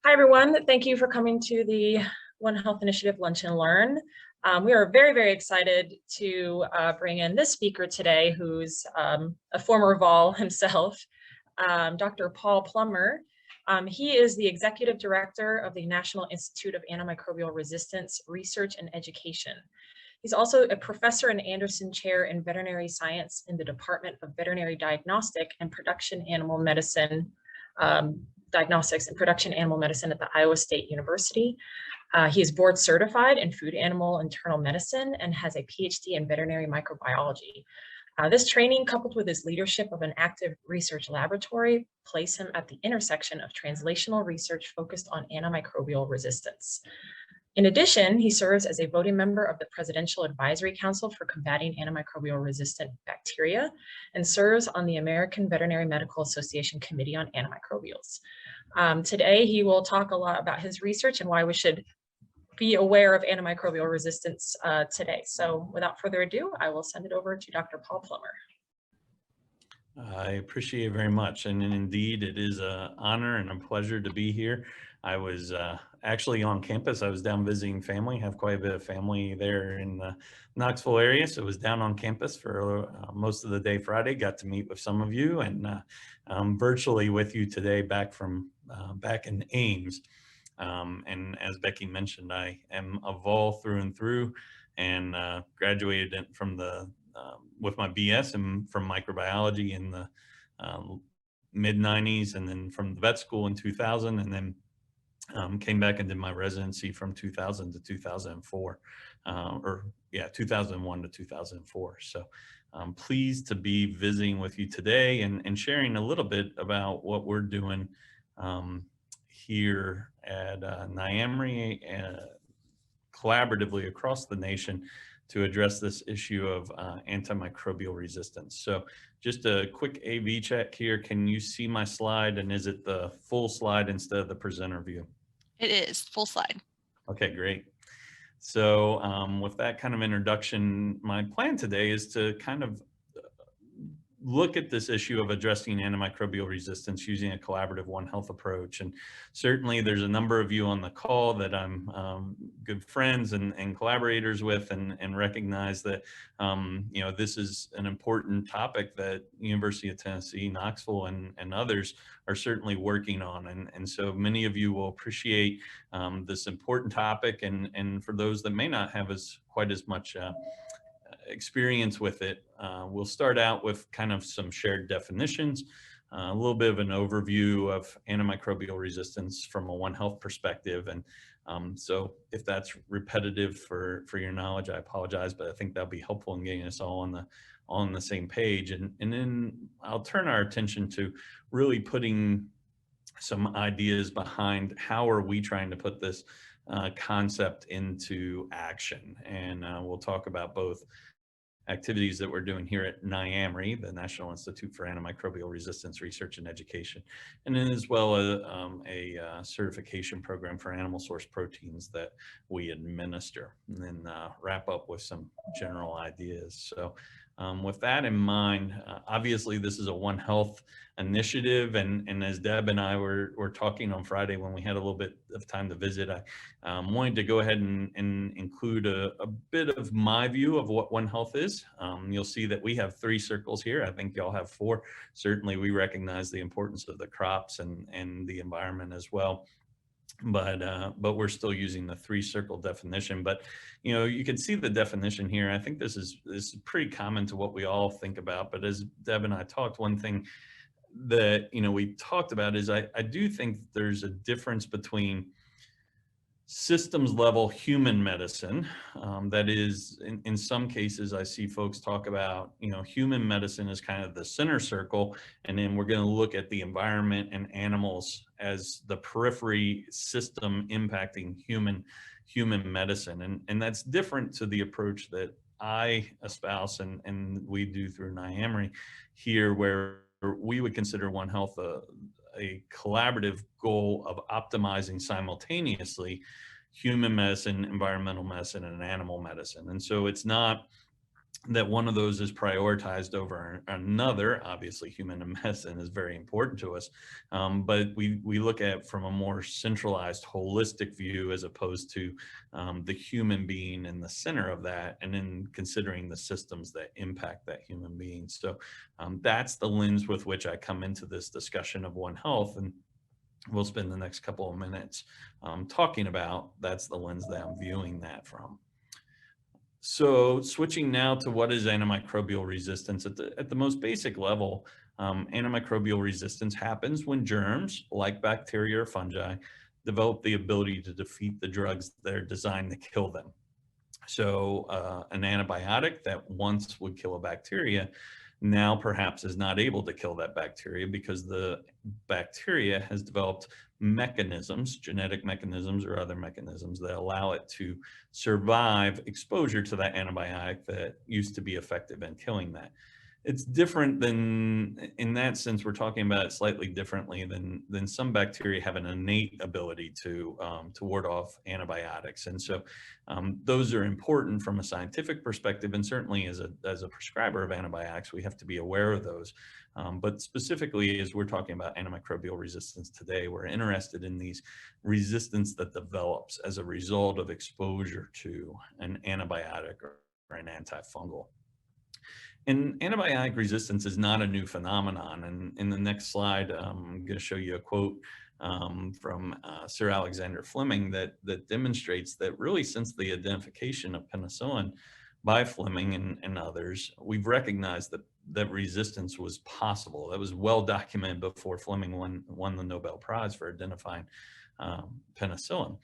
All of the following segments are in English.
Hi, everyone. Thank you for coming to the One Health Initiative Lunch and Learn. We are very, very excited to bring in this speaker today, who's a former Vol himself, Dr. Paul Plummer. He is the Executive Director of the National Institute of Antimicrobial Resistance Research and Education. He's also a professor and Anderson Chair in Veterinary Science in the Department of Veterinary Diagnostic and Production Animal Medicine, Diagnostics and Production Animal Medicine at the Iowa State University. He is board certified in food animal internal medicine and has a PhD in veterinary microbiology. This training, coupled with his leadership of an active research laboratory, place him at the intersection of translational research focused on antimicrobial resistance. In addition, he serves as a voting member of the Presidential Advisory Council for Combating Antimicrobial Resistant Bacteria and serves on the American Veterinary Medical Association Committee on Antimicrobials. Today, he will talk a lot about his research and why we should be aware of antimicrobial resistance today. So without further ado, I will send it over to Dr. Paul Plummer. I appreciate it very much. And indeed, it is an honor and a pleasure to be here. I was actually on campus. I was down visiting family, have quite a bit of family there in the Knoxville area. So I was down on campus for most of the day Friday, got to meet with some of you, and I'm virtually with you today back in Ames. And as Becky mentioned, I am a Vol through and through, and graduated from with my BS and from microbiology in the mid 90s, and then from the vet school in 2000, and then came back and did my residency from 2000 to 2004, 2001 to 2004. So I'm pleased to be visiting with you today and sharing a little bit about what we're doing here at NIAMRI collaboratively across the nation to address this issue of antimicrobial resistance. So just a quick AV check here. Can you see my slide, and is it the full slide instead of the presenter view? It is full slide. Okay, great. So with that kind of introduction, my plan today is to kind of look at this issue of addressing antimicrobial resistance using a collaborative One Health approach. And certainly there's a number of you on the call that I'm good friends and collaborators with, and recognize that, this is an important topic that University of Tennessee, Knoxville, and others are certainly working on. And so many of you will appreciate this important topic. And for those that may not have quite as much experience with it, we'll start out with kind of some shared definitions, a little bit of an overview of antimicrobial resistance from a One Health perspective. And so if that's repetitive for your knowledge, I apologize, but I think that'll be helpful in getting us all on the same page. And then I'll turn our attention to really putting some ideas behind how are we trying to put this concept into action. And we'll talk about both activities that we're doing here at NIAMRI, the National Institute for Antimicrobial Resistance Research and Education, and then as well as a certification program for animal source proteins that we administer, and then wrap up with some general ideas. So with that in mind, obviously this is a One Health initiative, and as Deb and I were talking on Friday when we had a little bit of time to visit, I wanted to go ahead and include a bit of my view of what One Health is. You'll see that we have 3 circles here. I think y'all have 4. Certainly we recognize the importance of the crops and the environment as well. But we're still using the 3-circle definition. But you can see the definition here. I think this is pretty common to what we all think about. But as Deb and I talked, one thing that we talked about is I do think there's a difference between systems level human medicine, that is in some cases I see folks talk about human medicine is kind of the center circle, and then we're going to look at the environment and animals as the periphery system impacting human medicine, and that's different to the approach that I espouse and we do through NIAMRI here, where we would consider One Health a collaborative goal of optimizing simultaneously human medicine, environmental medicine, and animal medicine. And so it's not that one of those is prioritized over another. Obviously, human medicine is very important to us, but we look at from a more centralized, holistic view as opposed to the human being in the center of that, and then considering the systems that impact that human being. So that's the lens with which I come into this discussion of One Health, and we'll spend the next couple of minutes talking about that's the lens that I'm viewing that from. So switching now to what is antimicrobial resistance at the most basic level, antimicrobial resistance happens when germs like bacteria or fungi develop the ability to defeat the drugs that are designed to kill them. So an antibiotic that once would kill a bacteria now perhaps is not able to kill that bacteria because the bacteria has developed mechanisms, genetic mechanisms or other mechanisms that allow it to survive exposure to that antibiotic that used to be effective in killing that. It's different than, in that sense, we're talking about it slightly differently than some bacteria have an innate ability to ward off antibiotics. And so those are important from a scientific perspective, and certainly as a prescriber of antibiotics, we have to be aware of those. But specifically, as we're talking about antimicrobial resistance today, we're interested in these resistance that develops as a result of exposure to an antibiotic or an antifungal. And antibiotic resistance is not a new phenomenon. And in the next slide, I'm going to show you a quote from Sir Alexander Fleming that demonstrates that really since the identification of penicillin by Fleming and others, we've recognized that resistance was possible. That was well documented before Fleming won the Nobel Prize for identifying penicillin.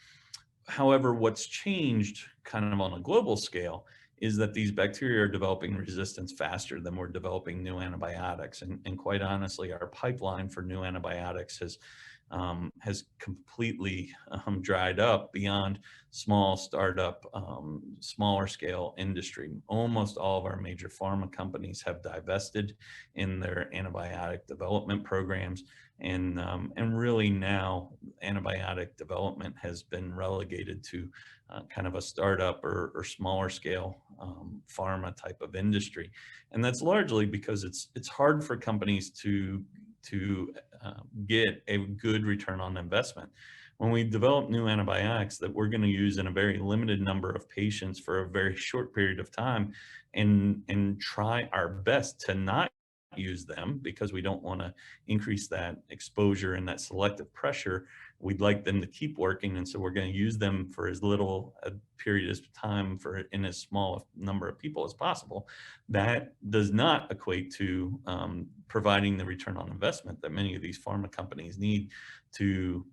However, what's changed kind of on a global scale is that these bacteria are developing resistance faster than we're developing new antibiotics. And quite honestly, our pipeline for new antibiotics has completely dried up beyond small startup, smaller scale industry. Almost all of our major pharma companies have divested in their antibiotic development programs. And really now antibiotic development has been relegated to kind of a startup or smaller scale pharma type of industry. And that's largely because it's hard for companies to get a good return on investment. When we develop new antibiotics that we're going to use in a very limited number of patients for a very short period of time and try our best to not use them because we don't want to increase that exposure and that selective pressure, we'd like them to keep working. And so we're going to use them for as little a period of time in as small a number of people as possible. That does not equate to providing the return on investment that many of these pharma companies need to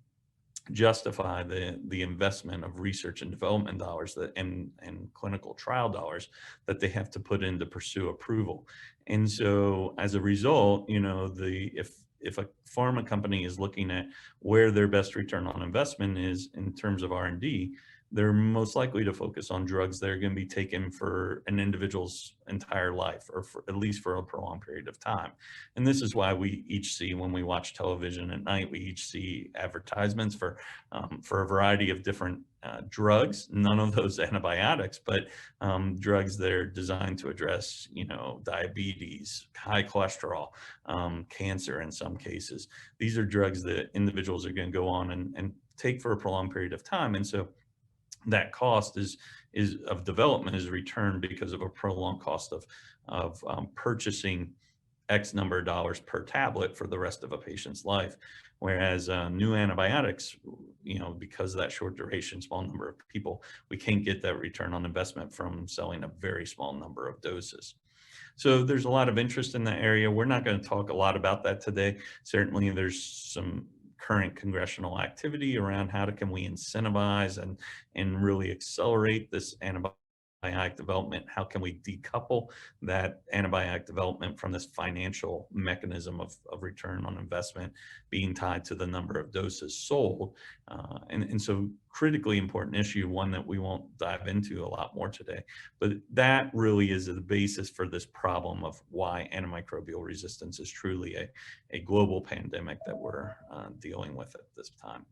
justify the investment of research and development dollars and clinical trial dollars that they have to put in to pursue approval. And so as a result, you know, if a pharma company is looking at where their best return on investment is in terms of R&D, they're most likely to focus on drugs that are going to be taken for an individual's entire life, or at least for a prolonged period of time. And this is why we each see, when we watch television at night, we each see advertisements for a variety of different drugs, none of those antibiotics, but drugs that are designed to address, you know, diabetes, high cholesterol, cancer in some cases. These are drugs that individuals are going to go on and take for a prolonged period of time. And so that cost of development is returned because of a prolonged cost of purchasing X number of dollars per tablet for the rest of a patient's life. Whereas new antibiotics, you know, because of that short duration, small number of people, we can't get that return on investment from selling a very small number of doses. So there's a lot of interest in that area. We're not going to talk a lot about that today. Certainly there's some current congressional activity around how can we incentivize and really accelerate this antibiotic development. How can we decouple that antibiotic development from this financial mechanism of return on investment being tied to the number of doses sold? And so critically important issue, one that we won't dive into a lot more today, but that really is the basis for this problem of why antimicrobial resistance is truly a global pandemic that we're dealing with at this time.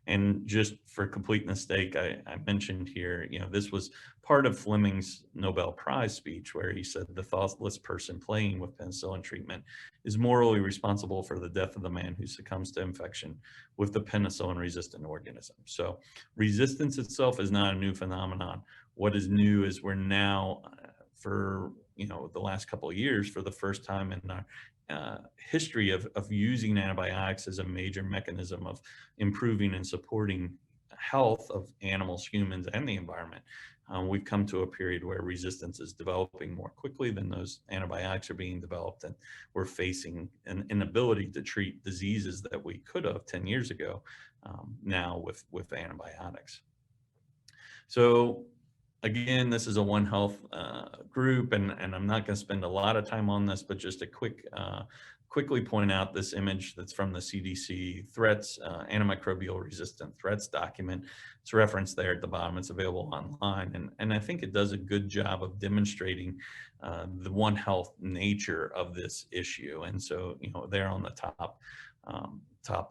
And just for completeness sake, I mentioned here, this was part of Fleming's Nobel Prize speech, where he said the thoughtless person playing with penicillin treatment is morally responsible for the death of the man who succumbs to infection with the penicillin-resistant organism. So resistance itself is not a new phenomenon. What is new is we're now, for the last couple of years, for the first time in our history of using antibiotics as a major mechanism of improving and supporting health of animals, humans, and the environment. We've come to a period where resistance is developing more quickly than those antibiotics are being developed, and we're facing an inability to treat diseases that we could have 10 years ago now with antibiotics. So again, this is a One Health group, and I'm not going to spend a lot of time on this, but just a quickly point out this image that's from the CDC Threats, Antimicrobial Resistance Threats document. It's referenced there at the bottom. It's available online, and I think it does a good job of demonstrating the One Health nature of this issue. And so, there on the top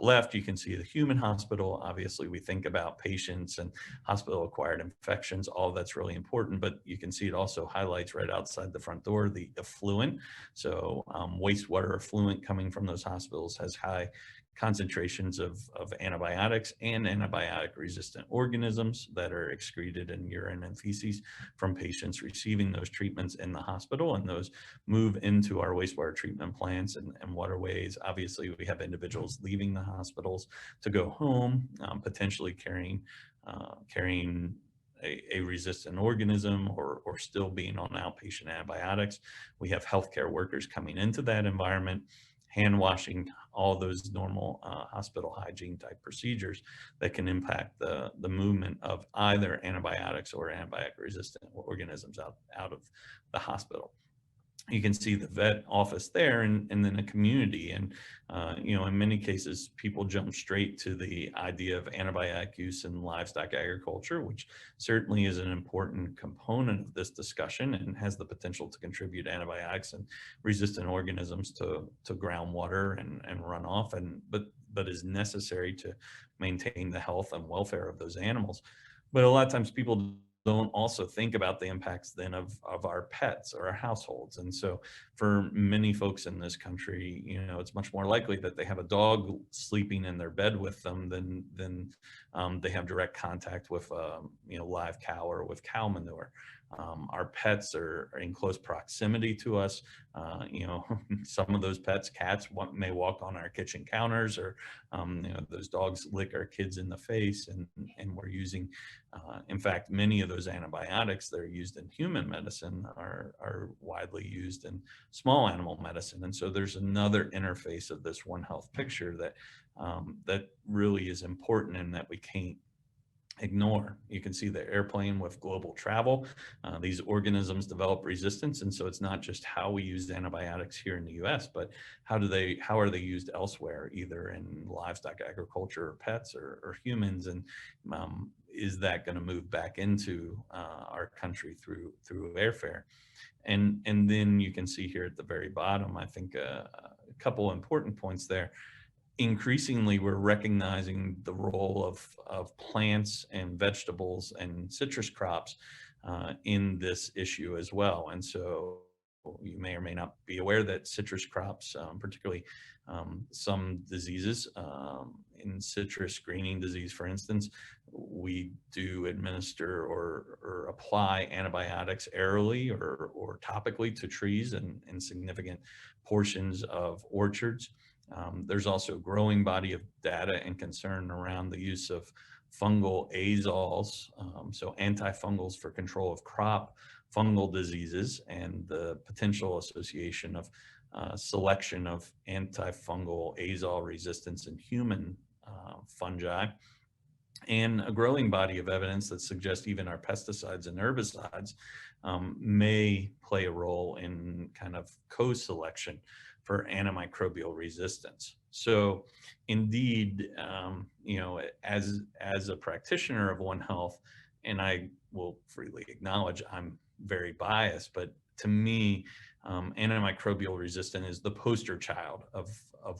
left, you can see the human hospital. Obviously, we think about patients and hospital-acquired infections. All that's really important, but you can see it also highlights right outside the front door the effluent. So wastewater effluent coming from those hospitals has high concentrations of antibiotics and antibiotic-resistant organisms that are excreted in urine and feces from patients receiving those treatments in the hospital, and those move into our wastewater treatment plants and waterways. Obviously, we have individuals leaving the hospitals to go home, potentially carrying a resistant organism or still being on outpatient antibiotics. We have healthcare workers coming into that environment, hand washing, all those normal hospital hygiene type procedures that can impact the movement of either antibiotics or antibiotic resistant organisms out of the hospital. You can see the vet office there, and then a community. And, in many cases, people jump straight to the idea of antibiotic use in livestock agriculture, which certainly is an important component of this discussion and has the potential to contribute antibiotics and resistant organisms to groundwater and runoff, but is necessary to maintain the health and welfare of those animals. But a lot of times people don't also think about the impacts then of our pets or our households. And so for many folks in this country, it's much more likely that they have a dog sleeping in their bed with them than they have direct contact with live cow or with cow manure. Our pets are in close proximity to us. Some of those pets, cats, may walk on our kitchen counters, or those dogs lick our kids in the face, and we're using, in fact, many of those antibiotics that are used in human medicine are widely used in small animal medicine. And so there's another interface of this One Health picture that really is important and that we can't ignore. You can see the airplane with global travel. These organisms develop resistance, and so it's not just how we use antibiotics here in the US, but how are they used elsewhere, either in livestock agriculture or pets or humans, and is that going to move back into our country through airfare? And then you can see here at the very bottom, I think a couple important points there. Increasingly, we're recognizing the role of plants and vegetables and citrus crops in this issue as well. And so you may or may not be aware that citrus crops, particularly some diseases, in citrus greening disease, for instance, we do administer or apply antibiotics aerially or topically to trees in significant portions of orchards. There's also a growing body of data and concern around the use of fungal azoles, so antifungals for control of crop fungal diseases, and the potential association of selection of antifungal azole resistance in human fungi, and a growing body of evidence that suggests even our pesticides and herbicides may play a role in kind of co-selection for antimicrobial resistance. So indeed, as a practitioner of One Health, and I will freely acknowledge I'm very biased, but to me, antimicrobial resistance is the poster child of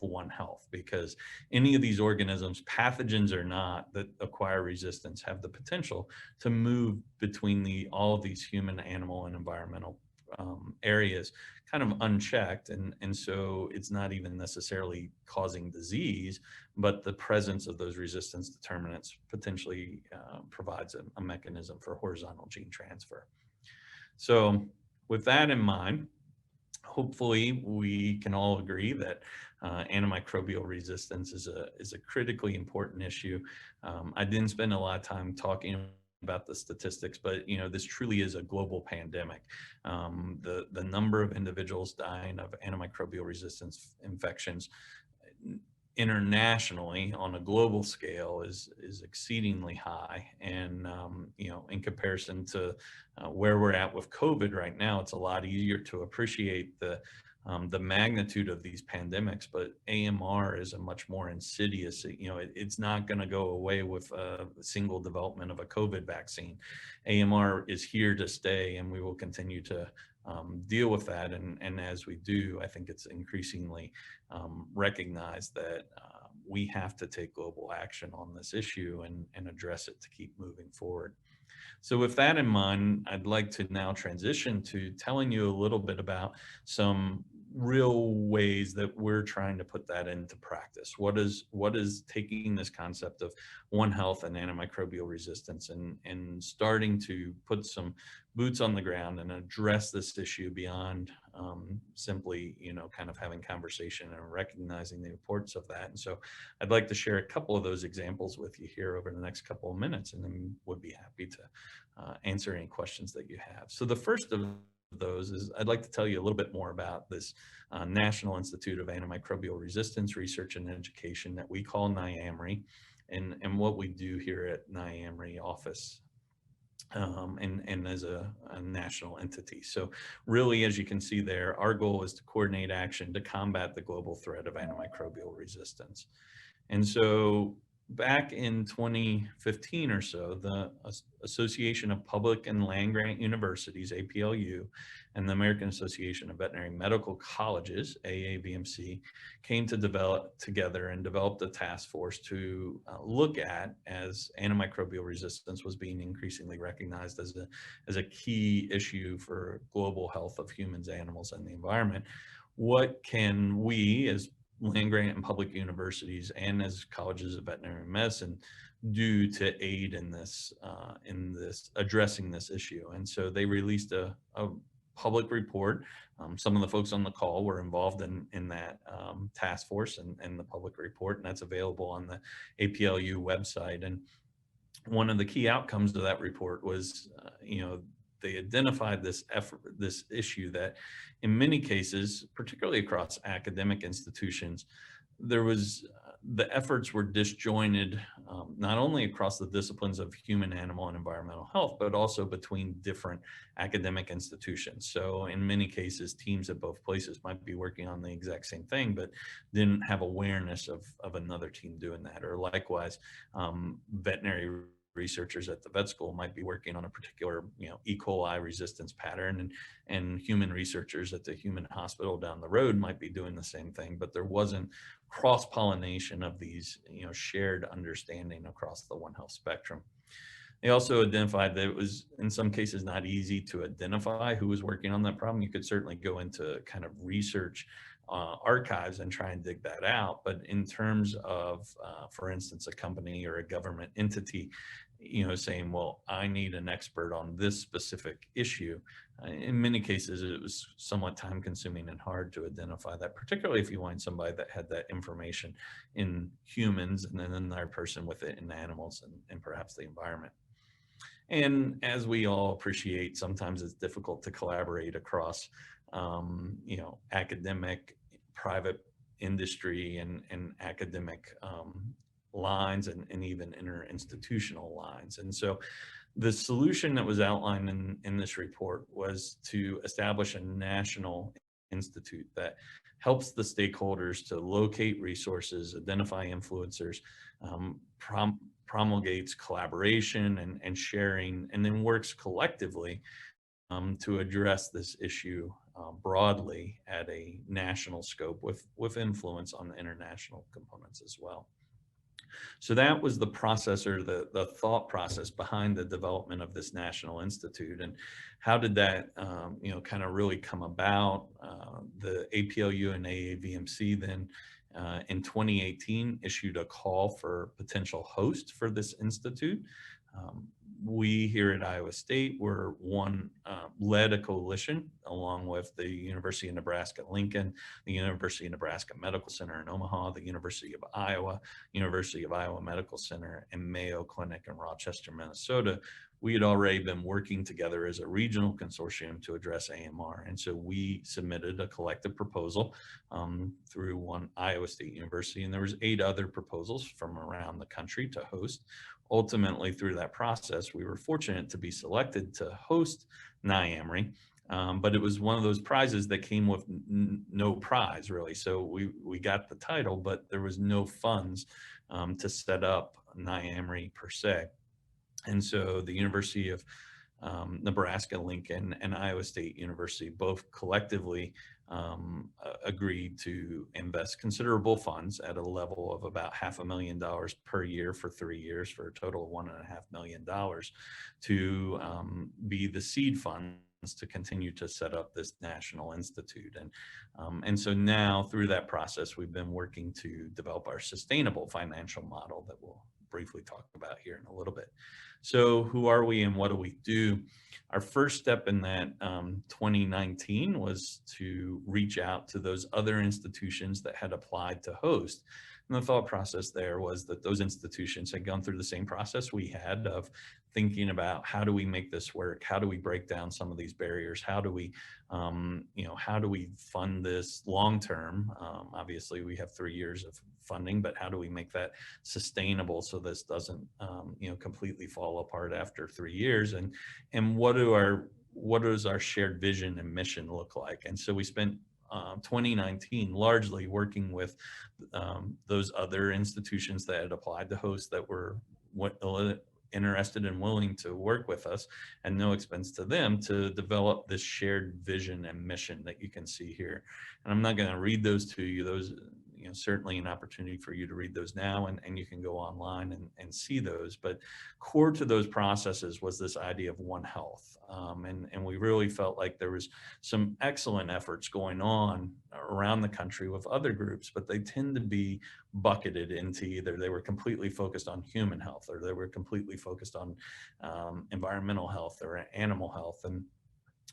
One Health, because any of these organisms, pathogens or not, that acquire resistance have the potential to move between all of these human, animal, and environmental areas kind of unchecked. And so it's not even necessarily causing disease, but the presence of those resistance determinants potentially provides a mechanism for horizontal gene transfer. So with that in mind, hopefully we can all agree that antimicrobial resistance is a critically important issue. I didn't spend a lot of time talking about the statistics, but this truly is a global pandemic. The number of individuals dying of antimicrobial resistance infections internationally on a global scale is exceedingly high. And in comparison to where we're at with COVID right now, it's a lot easier to appreciate the magnitude of these pandemics. But AMR is a much more insidious, it's not going to go away with a single development of a COVID vaccine. AMR is here to stay, and we will continue to deal with that. And as we do, I think it's increasingly recognized that we have to take global action on this issue and address it to keep moving forward. So with that in mind, I'd like to now transition to telling you a little bit about some real ways that we're trying to put that into practice. What is taking this concept of One Health and antimicrobial resistance and starting to put some boots on the ground and address this issue beyond simply, kind of having conversation and recognizing the importance of that. And so I'd like to share a couple of those examples with you here over the next couple of minutes, and then would be happy to answer any questions that you have. So the first of those is I'd like to tell you a little bit more about this National Institute of Antimicrobial Resistance Research and Education that we call NIAMRE, and what we do here at NIAMRE office and as a national entity. So really, as you can see there, our goal is to coordinate action to combat the global threat of antimicrobial resistance. And so back in 2015 or so, the Association of Public and Land Grant Universities, APLU, and the American Association of Veterinary Medical Colleges, AAVMC, came to together and developed a task force to look at, as antimicrobial resistance was being increasingly recognized as a key issue for global health of humans, animals, and the environment. What can we, as land grant and public universities and as colleges of veterinary medicine, do to aid in this addressing this issue? And so they released a public report. Some of the folks on the call were involved in that task force and the public report, and that's available on the APLU website. And one of the key outcomes of that report was, they identified this issue that in many cases, particularly across academic institutions, the efforts were disjointed, not only across the disciplines of human, animal, and environmental health, but also between different academic institutions. So in many cases, teams at both places might be working on the exact same thing, but didn't have awareness of another team doing that. Or likewise, veterinary researchers at the vet school might be working on a particular, E. coli resistance pattern, and human researchers at the human hospital down the road might be doing the same thing, but there wasn't cross-pollination of these, shared understanding across the One Health spectrum. They also identified that it was, in some cases, not easy to identify who was working on that problem. You could certainly go into kind of research archives and try and dig that out. But in terms of, for instance, a company or a government entity, saying, well, I need an expert on this specific issue. In many cases, it was somewhat time consuming and hard to identify that, particularly if you find somebody that had that information in humans and then another person with it in animals and perhaps the environment. And as we all appreciate, sometimes it's difficult to collaborate across, academic, private industry and academic lines and even interinstitutional lines. And so the solution that was outlined in this report was to establish a national institute that helps the stakeholders to locate resources, identify influencers, promulgates collaboration and sharing, and then works collectively to address this issue broadly at a national scope with influence on the international components as well. So that was the process, or the thought process behind the development of this National Institute. And how did that, kind of really come about? The APLU and AAVMC then in 2018 issued a call for potential host for this institute. We here at Iowa State led a coalition along with the University of Nebraska-Lincoln, the University of Nebraska Medical Center in Omaha, the University of Iowa Medical Center, and Mayo Clinic in Rochester, Minnesota. We had already been working together as a regional consortium to address AMR. And so we submitted a collective proposal through one Iowa State University, and there was 8 other proposals from around the country to host. Ultimately, through that process, we were fortunate to be selected to host NIAMRI, but it was one of those prizes that came with no prize, really. So we got the title, but there was no funds to set up NIAMRI per se. And so the University of Nebraska-Lincoln and Iowa State University both collectively agreed to invest considerable funds at a level of about $500,000 per year for 3 years, for a total of $1.5 million, to be the seed funds to continue to set up this National Institute. And so now through that process, we've been working to develop our sustainable financial model that we'll briefly talk about here in a little bit. So who are we and what do we do? Our first step in that 2019 was to reach out to those other institutions that had applied to host. And the thought process there was that those institutions had gone through the same process we had of thinking about, how do we make this work? How do we break down some of these barriers? How do we, how do we fund this long term? Obviously, we have 3 years of funding, but how do we make that sustainable so this doesn't, completely fall apart after 3 years? And what does our shared vision and mission look like? And so we spent 2019 largely working with those other institutions that had applied to host, that were interested and willing to work with us at no expense to them, to develop this shared vision and mission that you can see here. And I'm not going to read those to you. Those, certainly an opportunity for you to read those now, and you can go online and see those. But core to those processes was this idea of One Health. And we really felt like there was some excellent efforts going on around the country with other groups, but they tend to be bucketed into either they were completely focused on human health, or they were completely focused on environmental health or animal health. And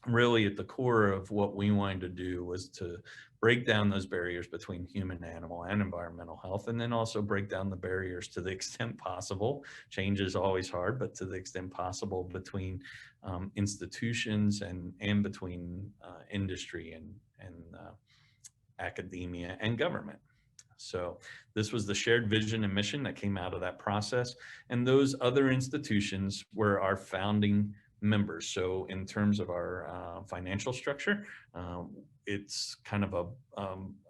really at the core of what we wanted to do was to break down those barriers between human, animal, and environmental health, and then also break down the barriers to the extent possible. Change is always hard, but to the extent possible, between institutions and between industry and academia and government. So this was the shared vision and mission that came out of that process. And those other institutions were our founding members. So in terms of our financial structure, it's kind of a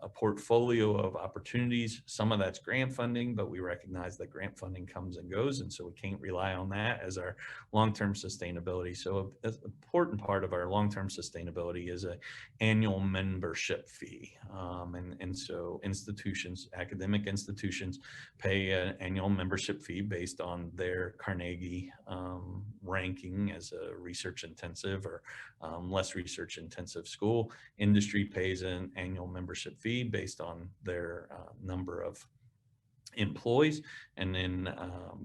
portfolio of opportunities. Some of that's grant funding, but we recognize that grant funding comes and goes, and so we can't rely on that as our long-term sustainability. So an important part of our long-term sustainability is an annual membership fee. And so institutions, academic institutions, pay an annual membership fee based on their Carnegie ranking as a research intensive or less research intensive school. Industry pays an annual membership fee based on their number of employees, and then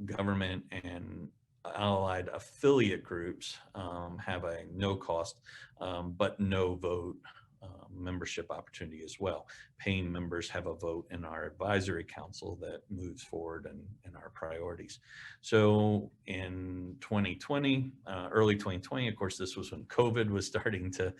government and allied affiliate groups have a no cost but no vote membership opportunity as well. Paying members have a vote in our advisory council that moves forward in our priorities. So in 2020, early 2020, of course, this was when COVID was starting to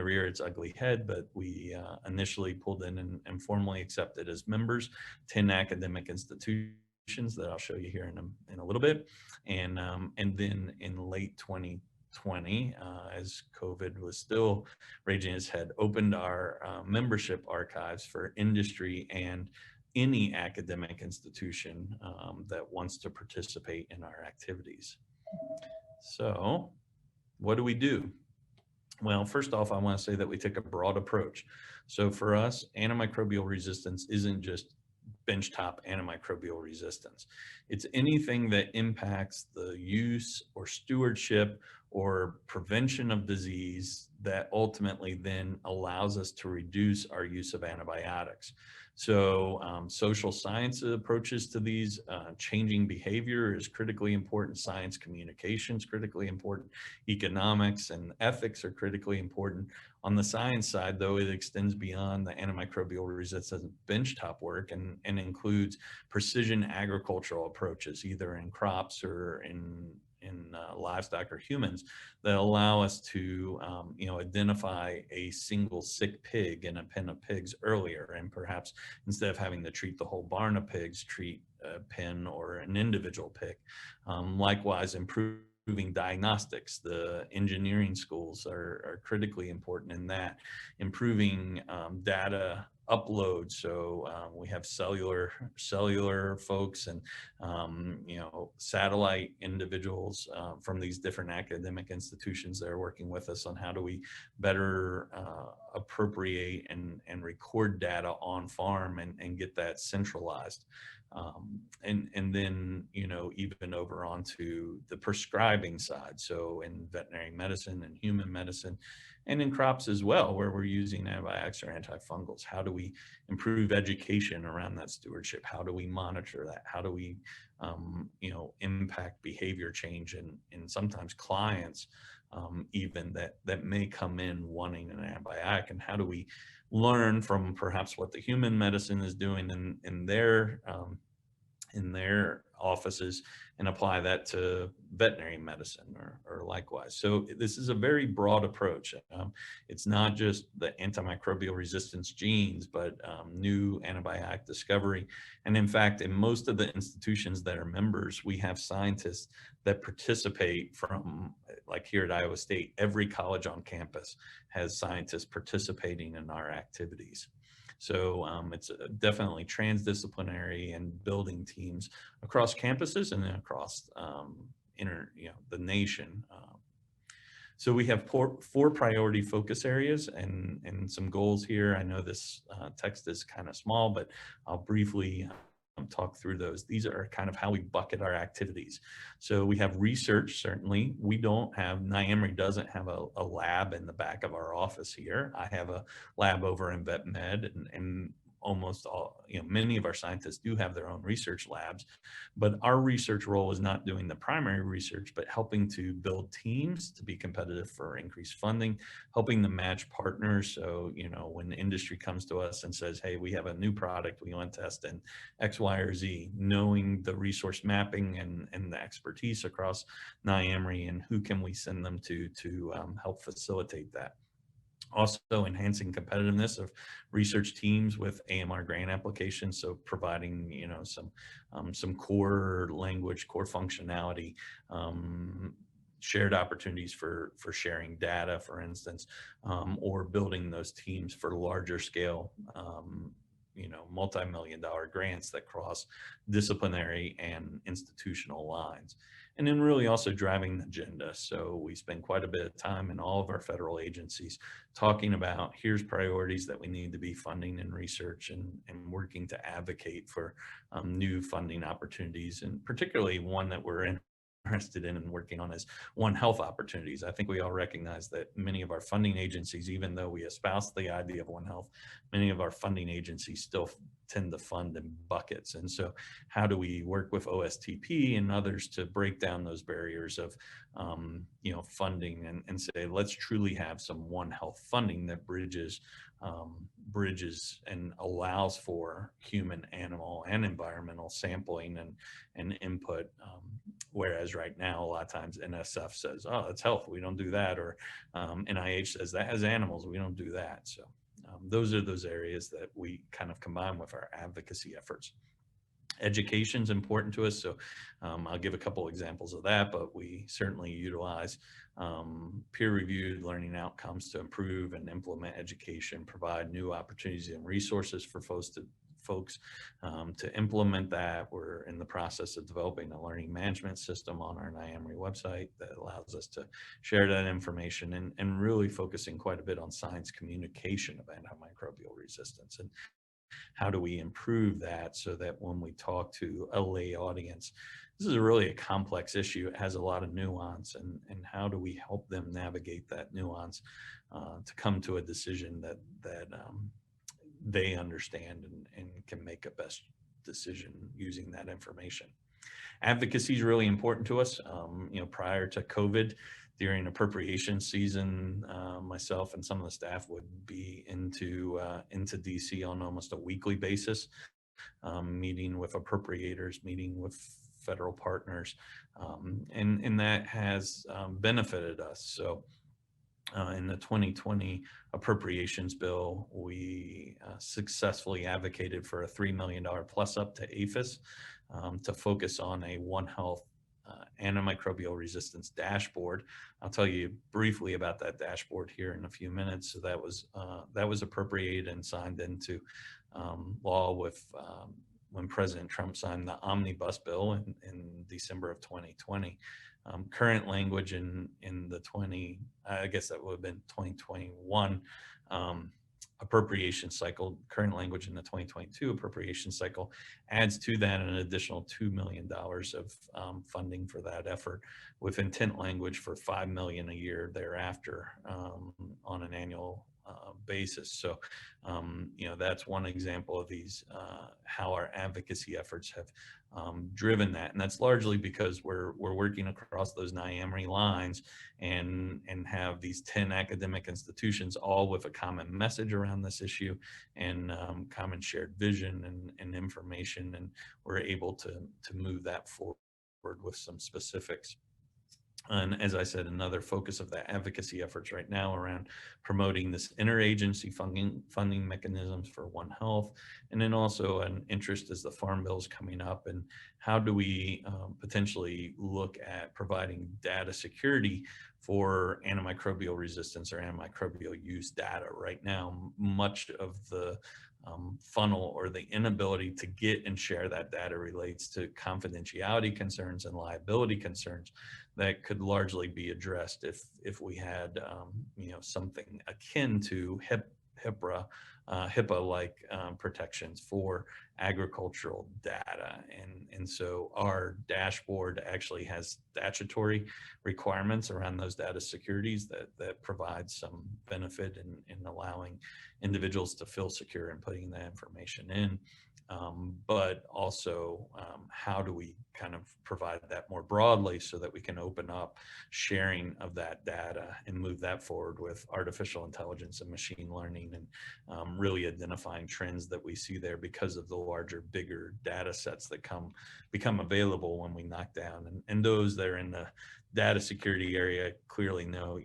rear its ugly head, but we initially pulled in and formally accepted as members 10 academic institutions that I'll show you here in a little bit. And then in late 2020, as COVID was still raging its head, opened our membership archives for industry and any academic institution that wants to participate in our activities. So what do we do? Well, first off, I want to say that we take a broad approach. So for us, antimicrobial resistance isn't just benchtop antimicrobial resistance. It's anything that impacts the use or stewardship or prevention of disease that ultimately then allows us to reduce our use of antibiotics. So social science approaches to these, changing behavior is critically important. Science communication is critically important. Economics and ethics are critically important. On the science side, though, it extends beyond the antimicrobial resistance benchtop work and includes precision agricultural approaches, either in crops or in livestock or humans, that allow us to identify a single sick pig in a pen of pigs earlier, and perhaps instead of having to treat the whole barn of pigs, treat a pen or an individual pig. Likewise, improving diagnostics. The engineering schools are critically important in that. Improving data upload. So we have cellular folks and satellite individuals from these different academic institutions that are working with us on how do we better appropriate and record data on farm and get that centralized. And then, even over onto the prescribing side. So in veterinary medicine and human medicine and in crops as well, where we're using antibiotics or antifungals, how do we improve education around that stewardship? How do we monitor that? How do we, impact behavior change in sometimes clients, even that may come in wanting an antibiotic, and how do we learn from perhaps what the human medicine is doing in their offices and apply that to veterinary medicine or likewise. So this is a very broad approach. It's not just the antimicrobial resistance genes, but new antibiotic discovery. And in fact, in most of the institutions that are members, we have scientists that participate from, like here at Iowa State, every college on campus has scientists participating in our activities. So it's definitely transdisciplinary and building teams across campuses and then across the nation. So we have four priority focus areas and some goals here. I know this text is kind of small, but I'll briefly talk through those. These are kind of how we bucket our activities. So we have research, certainly. NIEMRI doesn't have a lab in the back of our office here. I have a lab over in Vet Med, and almost all, many of our scientists do have their own research labs, but our research role is not doing the primary research, but helping to build teams to be competitive for increased funding, helping to match partners. So, when the industry comes to us and says, hey, we have a new product we want to test in X, Y, or Z, knowing the resource mapping and the expertise across NIEMRI and who can we send them to help facilitate that. Also enhancing competitiveness of research teams with AMR grant applications. So providing, some core language, core functionality, shared opportunities for sharing data, for instance, or building those teams for larger scale, multi-million-dollar grants that cross disciplinary and institutional lines. And then really also driving the agenda. So we spend quite a bit of time in all of our federal agencies talking about here's priorities that we need to be funding and research and working to advocate for new funding opportunities, and particularly one that we're interested in and working on is One Health opportunities. I think we all recognize that many of our funding agencies, even though we espouse the idea of One Health, many of our funding agencies still tend to fund in buckets. And so how do we work with OSTP and others to break down those barriers of funding and say, let's truly have some One Health funding that bridges and allows for human, animal, and environmental sampling and input. Whereas right now, a lot of times NSF says, oh, that's health, we don't do that. Or NIH says that has animals, we don't do that. So those are those areas that we kind of combine with our advocacy efforts. Education is important to us, so I'll give a couple examples of that, but we certainly utilize peer-reviewed learning outcomes to improve and implement education, provide new opportunities and resources for folks to implement that. We're in the process of developing a learning management system on our NIAMRI website that allows us to share that information, and really focusing quite a bit on science communication of antimicrobial resistance. And how do we improve that so that when we talk to a lay audience, this is really a complex issue. It has a lot of nuance, and how do we help them navigate that nuance to come to a decision that they understand and can make a best decision using that information. Advocacy is really important to us. Prior to COVID, during appropriation season, myself and some of the staff would be into DC on almost a weekly basis, meeting with appropriators, meeting with federal partners, and that has benefited us. So in the 2020 appropriations bill, we successfully advocated for a $3 million plus up to APHIS to focus on a One Health antimicrobial resistance dashboard. I'll tell you briefly about that dashboard here in a few minutes. So that was appropriated and signed into law with when President Trump signed the omnibus bill in December of 2020. Current language in the I guess that would have been 2021 appropriation cycle. Current language in the 2022 appropriation cycle adds to that an additional $2 million of funding for that effort, with intent language for $5 million a year thereafter on an annual basis. So, that's one example of these, how our advocacy efforts have driven that. And that's largely because we're working across those NIAMRI lines and have these 10 academic institutions all with a common message around this issue and common shared vision and information. And we're able to move that forward with some specifics. And as I said, another focus of the advocacy efforts right now around promoting this interagency funding mechanisms for One Health, and then also an interest as the Farm Bill is coming up, and how do we potentially look at providing data security for antimicrobial resistance or antimicrobial use data. Right now, much of the funnel or the inability to get and share that data relates to confidentiality concerns and liability concerns that could largely be addressed if we had something akin to HIPAA-like protections for agricultural data. And so our dashboard actually has statutory requirements around those data securities that provide some benefit in allowing individuals to feel secure in putting that information in. But also how do we kind of provide that more broadly so that we can open up sharing of that data and move that forward with artificial intelligence and machine learning, and really identifying trends that we see there because of the larger, bigger data sets that become available when we knock down. And those that are in the data security area clearly know,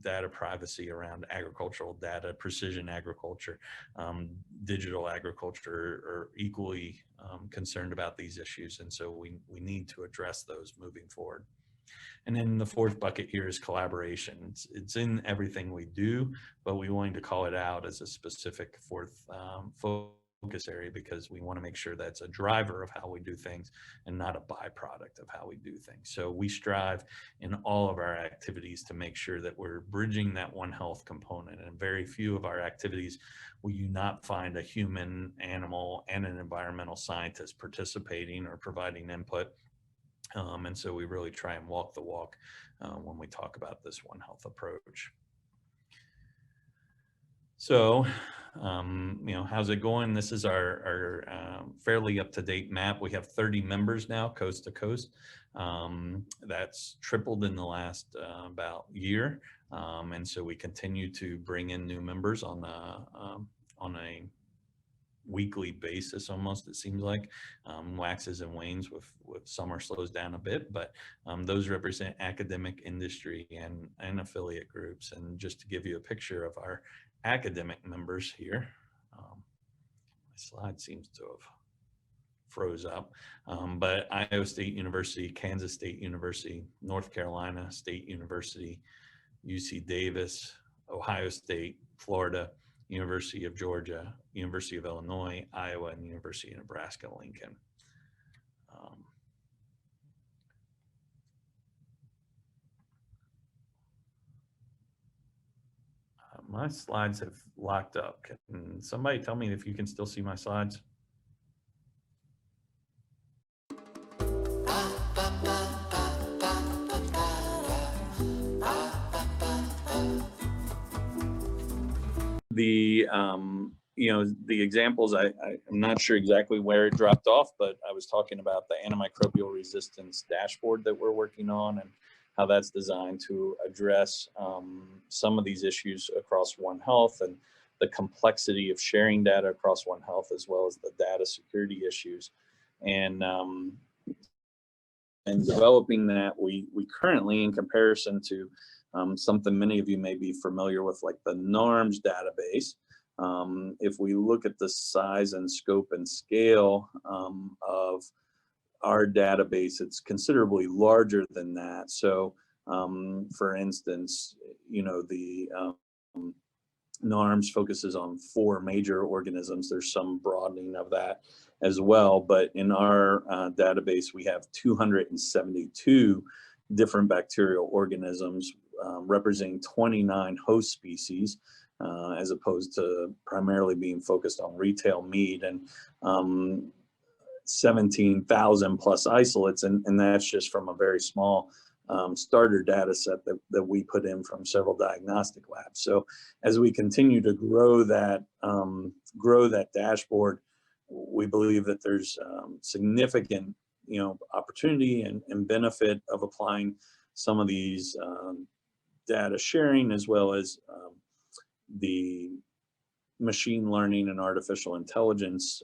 data privacy around agricultural data, precision agriculture, digital agriculture are equally concerned about these issues. And so we need to address those moving forward. And then the fourth bucket here is collaboration. It's in everything we do, but we wanted to call it out as a specific fourth focus area because we want to make sure that's a driver of how we do things and not a byproduct of how we do things. So we strive in all of our activities to make sure that we're bridging that One Health component. And very few of our activities will you not find a human, animal, and an environmental scientist participating or providing input. And so we really try and walk the walk when we talk about this One Health approach. So, how's it going? This is our fairly up-to-date map. We have 30 members now, coast to coast. That's tripled in the last about year. And so we continue to bring in new members on a weekly basis almost, it seems like. Waxes and wanes with summer slows down a bit, but those represent academic, industry, and affiliate groups. And just to give you a picture of our academic members here, my slide seems to have froze up. But Iowa State University, Kansas State University, North Carolina State University, UC Davis, Ohio State, Florida, University of Georgia, University of Illinois, Iowa, and University of Nebraska, Lincoln. My slides have locked up. Can somebody tell me if you can still see my slides? The the examples, I'm not sure exactly where it dropped off, but I was talking about the antimicrobial resistance dashboard that we're working on and how that's designed to address some of these issues across One Health and the complexity of sharing data across One Health, as well as the data security issues. And developing that, we currently, in comparison to something many of you may be familiar with, like the NARMS database, if we look at the size and scope and scale of our database, it's considerably larger than that. So for instance, the NARMS focuses on 4 major organisms. There's some broadening of that as well, but in our database, we have 272 different bacterial organisms representing 29 host species, as opposed to primarily being focused on retail meat, and 17,000 plus isolates, and that's just from a very small starter data set that we put in from several diagnostic labs. So as we continue to grow that dashboard, we believe that there's significant opportunity and benefit of applying some of these data sharing, as well as the machine learning and artificial intelligence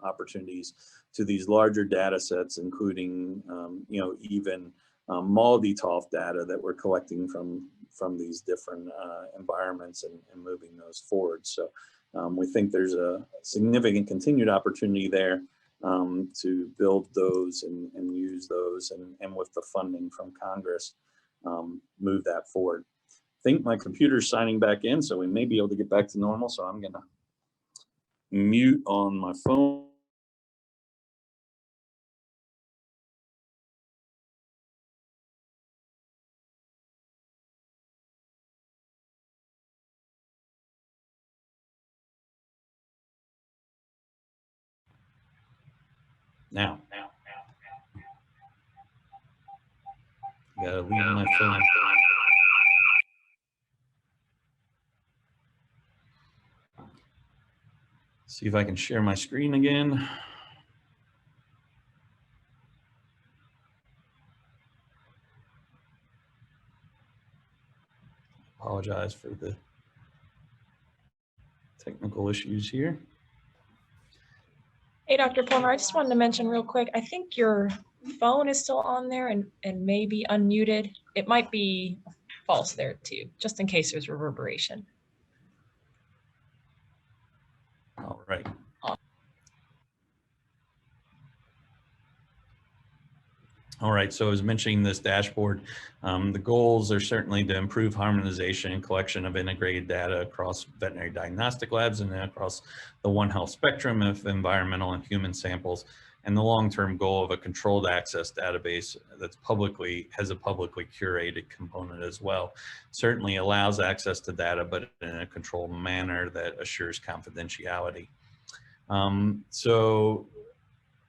opportunities to these larger data sets, including even MALDI-TOF data that we're collecting from these different environments and moving those forward. So we think there's a significant continued opportunity there to build those and use those, and with the funding from Congress, move that forward. I think my computer's signing back in, so we may be able to get back to normal. So I'm gonna mute on my phone. Now. Gotta leave my phone. See if I can share my screen again. Apologize for the technical issues here. Hey, Dr. Plummer, I just wanted to mention real quick, I think your phone is still on there and may be unmuted. It might be false there too, just in case there's reverberation. All right. All right, so as mentioning this dashboard, the goals are certainly to improve harmonization and collection of integrated data across veterinary diagnostic labs and across the One Health spectrum of environmental and human samples, and the long-term goal of a controlled access database that's has a publicly curated component as well. Certainly allows access to data, but in a controlled manner that assures confidentiality. So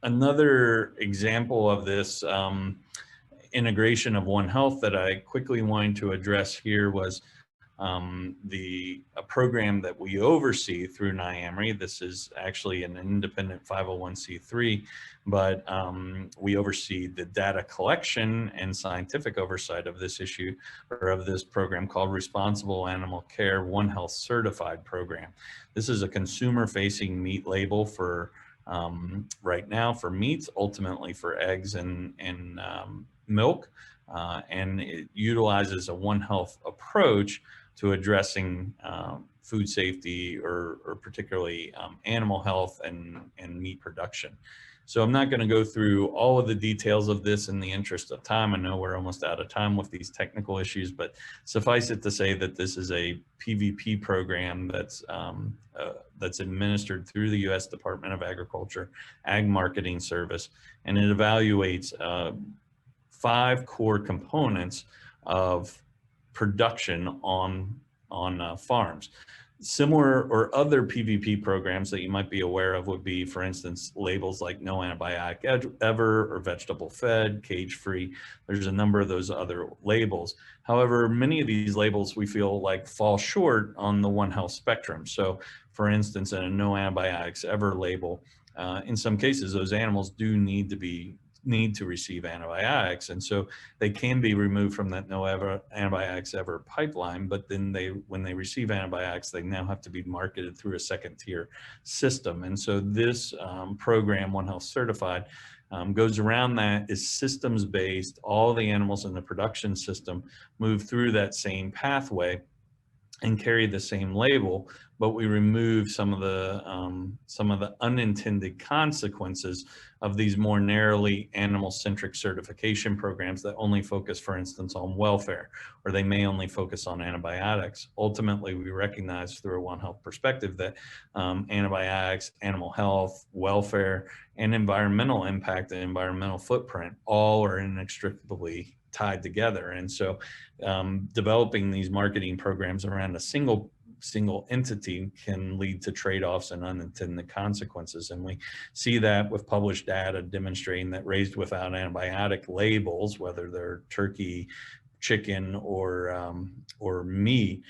another example of this integration of One Health that I quickly wanted to address here was a program that we oversee through NIAMRI. This is actually an independent 501c3, but we oversee the data collection and scientific oversight of this issue, or of this program called Responsible Animal Care One Health Certified Program. This is a consumer-facing meat label for right now for meats, ultimately for eggs and milk, and it utilizes a One Health approach to addressing food safety or particularly animal health and meat production. So I'm not going to go through all of the details of this in the interest of time. I know we're almost out of time with these technical issues, but suffice it to say that this is a PVP program that's administered through the U.S. Department of Agriculture Ag Marketing Service, and it evaluates 5 core components of production on farms. Similar or other PVP programs that you might be aware of would be, for instance, labels like no antibiotic ever or vegetable fed, cage free. There's a number of those other labels. However, many of these labels we feel like fall short on the One Health spectrum. So for instance, in a no antibiotics ever label, in some cases, those animals do need to receive antibiotics, and so they can be removed from that no antibiotics ever pipeline, but then when they receive antibiotics, they now have to be marketed through a second tier system. And so this program, One Health Certified, goes around that, is systems based. All the animals in the production system move through that same pathway and carry the same label, but we remove some of the unintended consequences of these more narrowly animal-centric certification programs that only focus, for instance, on welfare, or they may only focus on antibiotics. Ultimately, we recognize through a One Health perspective that antibiotics, animal health, welfare, and environmental impact and environmental footprint all are inextricably tied together. And so developing these marketing programs around a single entity can lead to trade-offs and unintended consequences. And we see that with published data demonstrating that raised without antibiotic labels, whether they're turkey, chicken, or meat,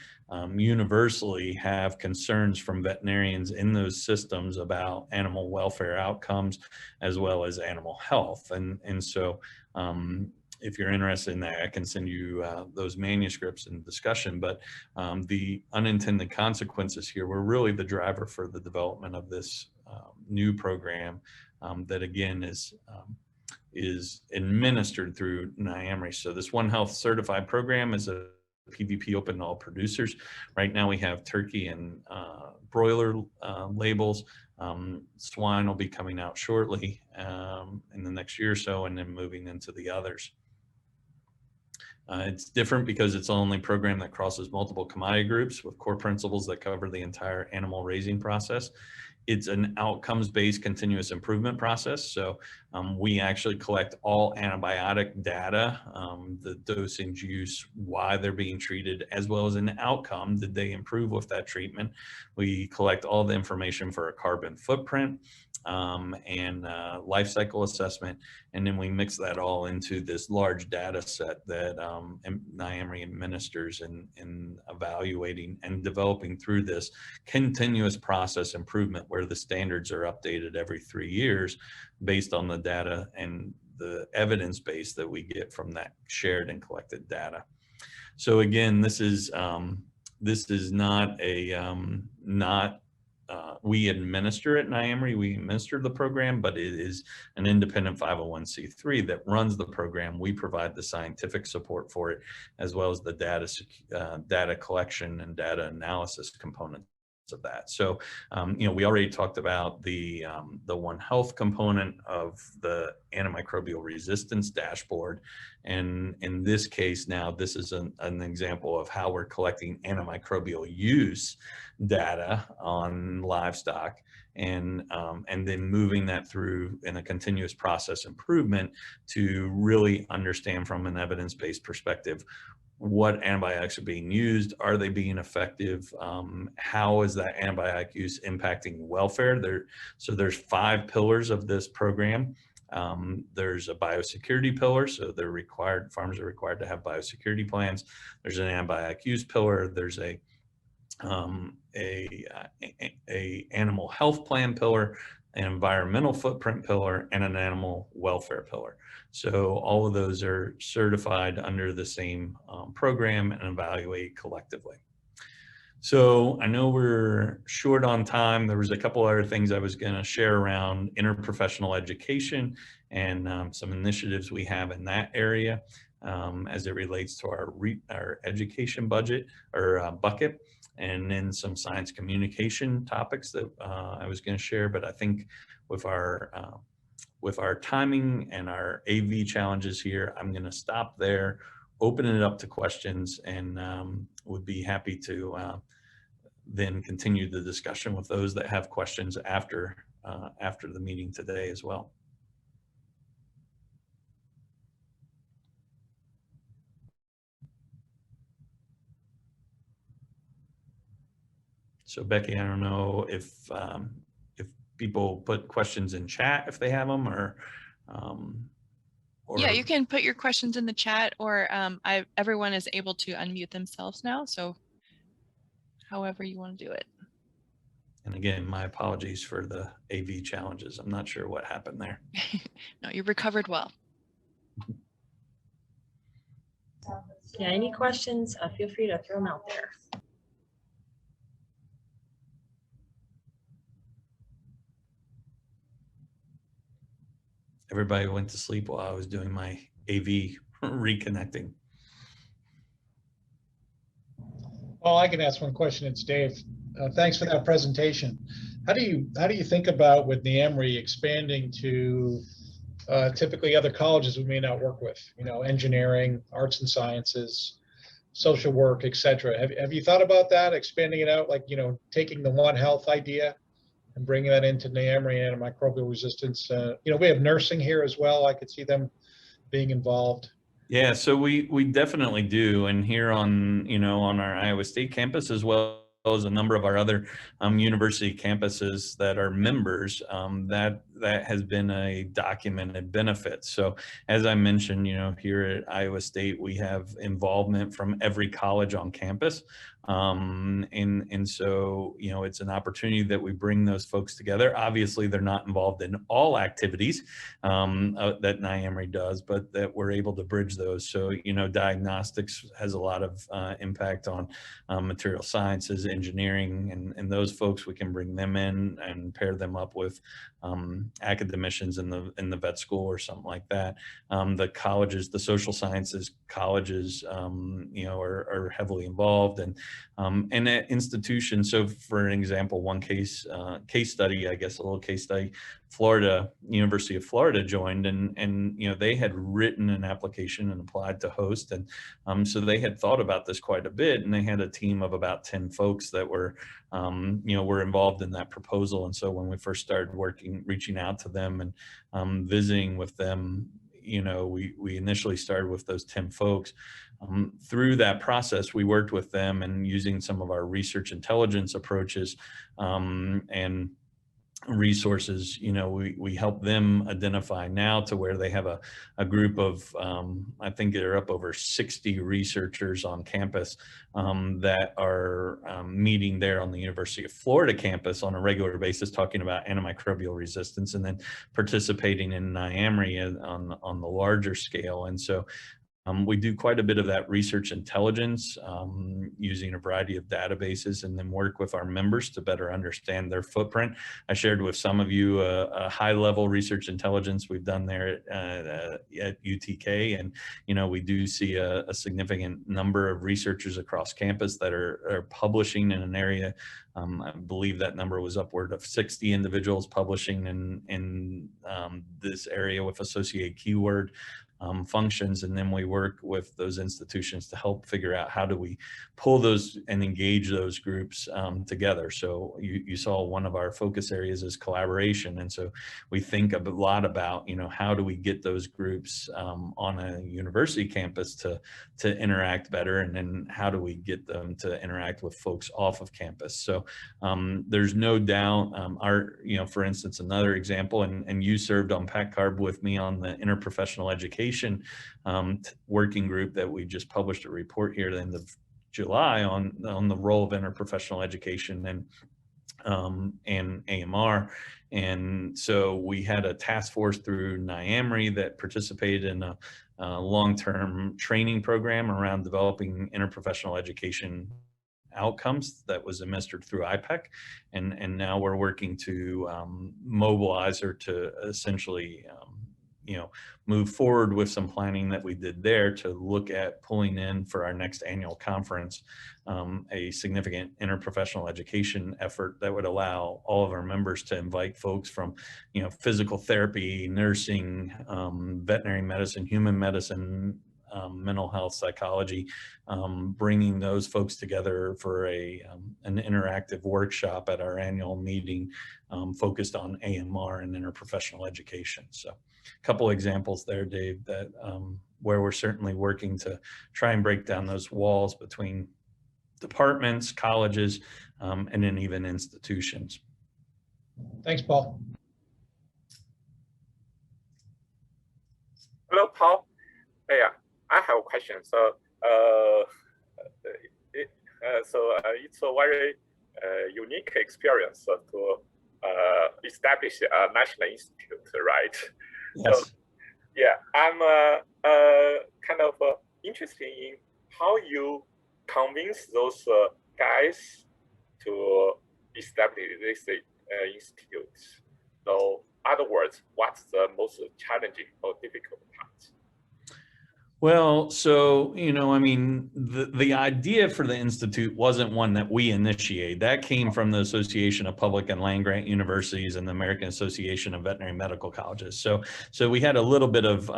universally have concerns from veterinarians in those systems about animal welfare outcomes as well as animal health. And so if you're interested in that, I can send you those manuscripts and discussion, but the unintended consequences here were really the driver for the development of this new program that again is administered through NIAMRI. So this One Health Certified program is a PVP open to all producers. Right now we have turkey and broiler labels. Swine will be coming out shortly in the next year or so, and then moving into the others. It's different because it's the only program that crosses multiple commodity groups with core principles that cover the entire animal raising process. It's an outcomes-based continuous improvement process. So we actually collect all antibiotic data, the dosage use, why they're being treated, as well as an outcome. Did they improve with that treatment? We collect all the information for a carbon footprint and life cycle assessment. And then we mix that all into this large data set that NIAMRI administers in evaluating and developing through this continuous process improvement, where the standards are updated every 3 years based on the data and the evidence base that we get from that shared and collected data. So again, this is not a we administer at NIAMRI, we administer the program, but it is an independent 501c3 that runs the program. We provide the scientific support for it, as well as the data collection and data analysis component of that. So, we already talked about the One Health component of the antimicrobial resistance dashboard. And in this case now, this is an example of how we're collecting antimicrobial use data on livestock and then moving that through in a continuous process improvement to really understand from an evidence-based perspective what antibiotics are being used, are they being effective, how is that antibiotic use impacting welfare. So there's 5 pillars of this program. There's a biosecurity pillar, so farmers are required to have biosecurity plans. There's an antibiotic use pillar. There's a animal health plan pillar, an environmental footprint pillar, and an animal welfare pillar. So all of those are certified under the same program and evaluated collectively. So I know we're short on time. There was a couple other things I was going to share around interprofessional education and some initiatives we have in that area as it relates to our education budget or bucket. and then some science communication topics that I was going to share. But I think with our timing and our AV challenges here, I'm going to stop there, open it up to questions, and would be happy to then continue the discussion with those that have questions after the meeting today as well. So Becky, I don't know if people put questions in chat if they have them, or yeah, you can put your questions in the chat, or everyone is able to unmute themselves now. So however you want to do it. And again, my apologies for the AV challenges. I'm not sure what happened there. No, you recovered well. Yeah, any questions, feel free to throw them out there. Everybody went to sleep while I was doing my AV reconnecting. Well, I can ask one question. It's Dave. Thanks for that presentation. How do you think about with NIAMRI expanding to typically other colleges we may not work with? You know, engineering, arts and sciences, social work, etc. Have you thought about that, expanding it out, like, you know, taking the One Health idea and bringing that into NIAMRI and antimicrobial resistance? You know, we have nursing here as well. I could see them being involved. Yeah, so we definitely do, and here on on our Iowa State campus, as well as a number of our other university campuses that are members, that has been a documented benefit. So as I mentioned, here at Iowa State, we have involvement from every college on campus. And so, it's an opportunity that we bring those folks together. Obviously, they're not involved in all activities that NIAMRI does, but that we're able to bridge those. So, diagnostics has a lot of impact on material sciences, engineering, and those folks, we can bring them in and pair them up with academicians in the vet school or something like that. The colleges, the social sciences colleges, are heavily involved, and at institutions. So for an example, one case study, I guess a little case study, University of Florida joined, and they had written an application and applied to host, and so they had thought about this quite a bit, and they had a team of about 10 folks that were were involved in that proposal. And so when we first started reaching out to them and visiting with them, we initially started with those 10 folks. Through that process, we worked with them, and using some of our research intelligence approaches and resources, we help them identify now to where they have a group of, I think they're up over 60 researchers on campus that are meeting there on the University of Florida campus on a regular basis, talking about antimicrobial resistance, and then participating in NIAMRI on the larger scale. And so we do quite a bit of that research intelligence using a variety of databases, and then work with our members to better understand their footprint. I shared with some of you a high-level research intelligence we've done there at UTK, and we do see a significant number of researchers across campus that are publishing in an area. I believe that number was upward of 60 individuals publishing in this area with associated keyword functions. And then we work with those institutions to help figure out how do we pull those and engage those groups together. So you saw one of our focus areas is collaboration. And so we think a lot about, how do we get those groups on a university campus to interact better, and then how do we get them to interact with folks off of campus. So there's no doubt for instance, another example, and you served on PACCARB with me on the interprofessional education working group that we just published a report here at the end of July on the role of interprofessional education and AMR. And so we had a task force through NIAMRI that participated in a long-term training program around developing interprofessional education outcomes that was administered through IPEC, and now we're working to mobilize her to essentially move forward with some planning that we did there to look at pulling in for our next annual conference a significant interprofessional education effort that would allow all of our members to invite folks from, physical therapy, nursing, veterinary medicine, human medicine, mental health, psychology, bringing those folks together for an interactive workshop at our annual meeting focused on AMR and interprofessional education. So a couple examples there, Dave, that where we're certainly working to try and break down those walls between departments, colleges, and then even institutions. Thanks, Paul. Hello, Paul. Yeah, I have a question. So, it's a very unique experience to establish a national institute, right? Yes. So, yeah, I'm kind of interested in how you convince those guys to establish this institute. So, in other words, what's the most challenging or difficult part? Well, so, the idea for the Institute wasn't one that we initiated. That came from the Association of Public and Land Grant Universities and the American Association of Veterinary Medical Colleges. So we had a little bit of,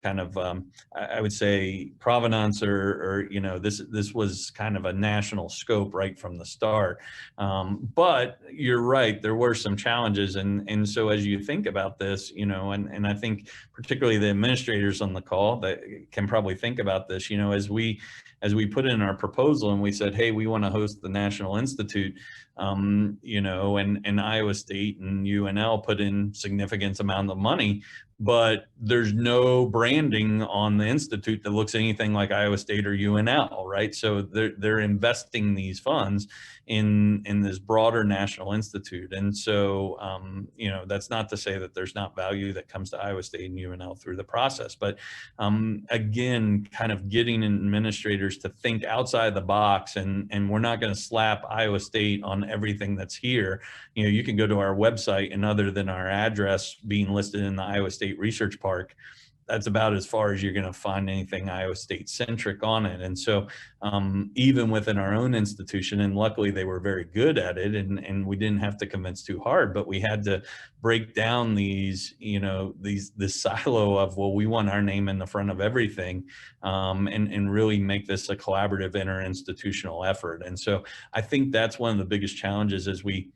I would say provenance or this was kind of a national scope right from the start. But you're right, there were some challenges. And so as you think about this, and I think particularly the administrators on the call that can probably think about this, as we put in our proposal and we said, hey, we want to host the National Institute, and Iowa State and UNL put in significant amount of money, but there's no branding on the Institute that looks anything like Iowa State or UNL, right? So they're investing these funds in this broader National Institute. And so, that's not to say that there's not value that comes to Iowa State and UNL through the process, but again, kind of getting administrators to think outside the box, and we're not going to slap Iowa State on everything that's here. You can go to our website, and other than our address being listed in the Iowa State Research Park, that's about as far as you're going to find anything Iowa State centric on it. And so even within our own institution, and luckily they were very good at it, and we didn't have to convince too hard, but we had to break down this silo of, well, we want our name in the front of everything, and really make this a collaborative interinstitutional effort. And so I think that's one of the biggest challenges as we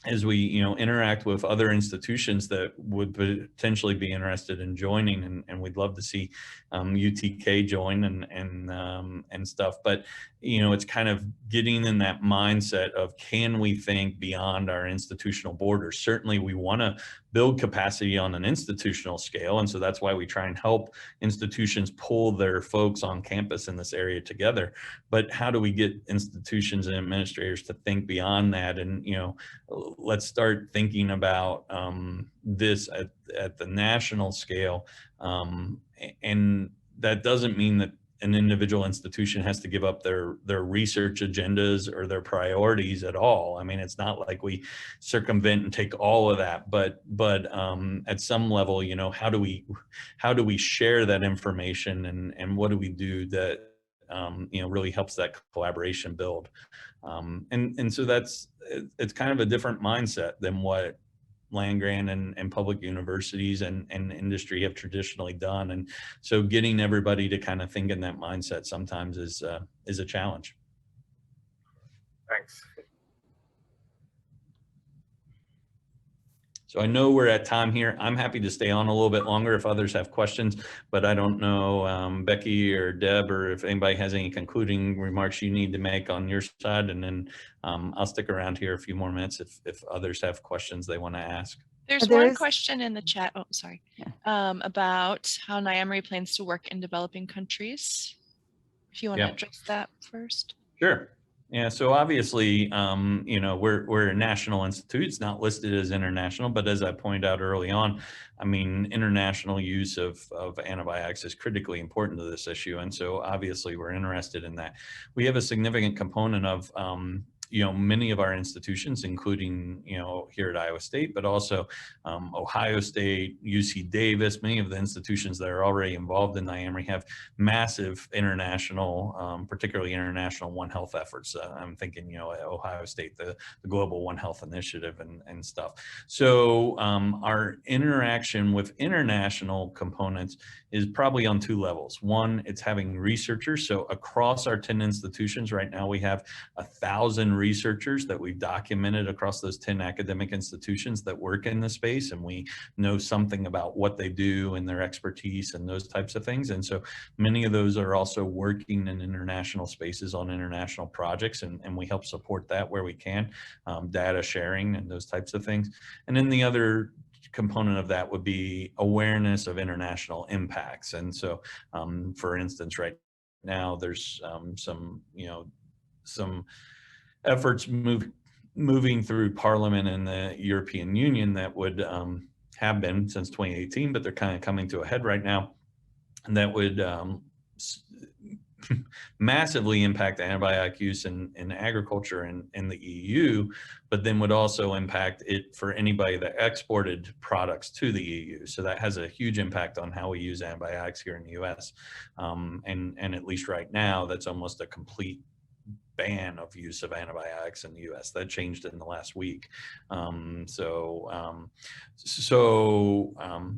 interact with other institutions that would potentially be interested in joining, and we'd love to see UTK join and stuff. But it's kind of getting in that mindset of, can we think beyond our institutional borders? Certainly, we want to build capacity on an institutional scale, and so that's why we try and help institutions pull their folks on campus in this area together. But how do we get institutions and administrators to think beyond that? And let's start thinking about this at the national scale, and that doesn't mean that an individual institution has to give up their research agendas or their priorities at all. I mean, it's not like we circumvent and take all of that, but at some level, how do we share that information, and what do we do that really helps that collaboration build? And so it's kind of a different mindset than what land grant and public universities and industry have traditionally done. And so getting everybody to kind of think in that mindset sometimes is a challenge. Thanks. So I know we're at time here. I'm happy to stay on a little bit longer if others have questions, but I don't know, Becky or Deb, or if anybody has any concluding remarks you need to make on your side, and then I'll stick around here a few more minutes if others have questions they want to ask. There's one question in the chat. Oh, sorry. Yeah. About how NIAMRI plans to work in developing countries. If you want to address that first. Sure. Yeah, so obviously, we're a national institute. It's not listed as international, but as I pointed out early on, I mean, international use of antibiotics is critically important to this issue. And so obviously we're interested in that. We have a significant component of many of our institutions, including, here at Iowa State, but also Ohio State, UC Davis, many of the institutions that are already involved in NIAMRI have massive international, particularly international One Health efforts. I'm thinking, Ohio State, the Global One Health Initiative and stuff. So our interaction with international components is probably on two levels. One, it's having researchers. So across our 10 institutions right now, we have 1,000 researchers that we've documented across those 10 academic institutions that work in the space, and we know something about what they do and their expertise and those types of things. And so many of those are also working in international spaces on international projects, and we help support that where we can, data sharing and those types of things. And then the other component of that would be awareness of international impacts. And so, for instance, right now there's some efforts moving through Parliament and the European Union that would have been since 2018, but they're kind of coming to a head right now, and that would massively impact antibiotic use in agriculture in the EU, but then would also impact it for anybody that exported products to the EU. So that has a huge impact on how we use antibiotics here in the US. And at least right now, that's almost a complete ban of use of antibiotics in the US. That changed in the last week.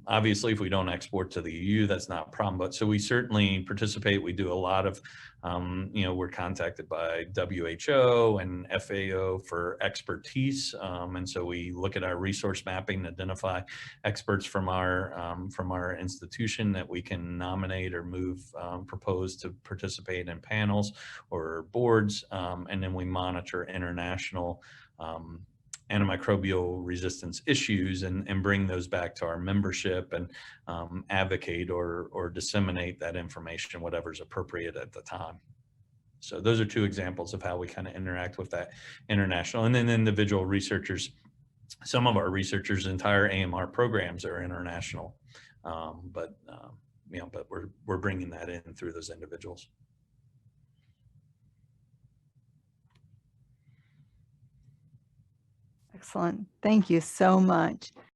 Obviously, if we don't export to the EU, that's not a problem. But so we certainly participate. We do a lot of, we're contacted by WHO and FAO for expertise. And so we look at our resource mapping, identify experts from our institution that we can nominate or propose to participate in panels or boards. And then we monitor international antimicrobial resistance issues and bring those back to our membership and advocate or disseminate that information, whatever's appropriate at the time. So those are two examples of how we kind of interact with that international. And then individual researchers, some of our researchers' entire AMR programs are international, but we're bringing that in through those individuals. Excellent. Thank you so much.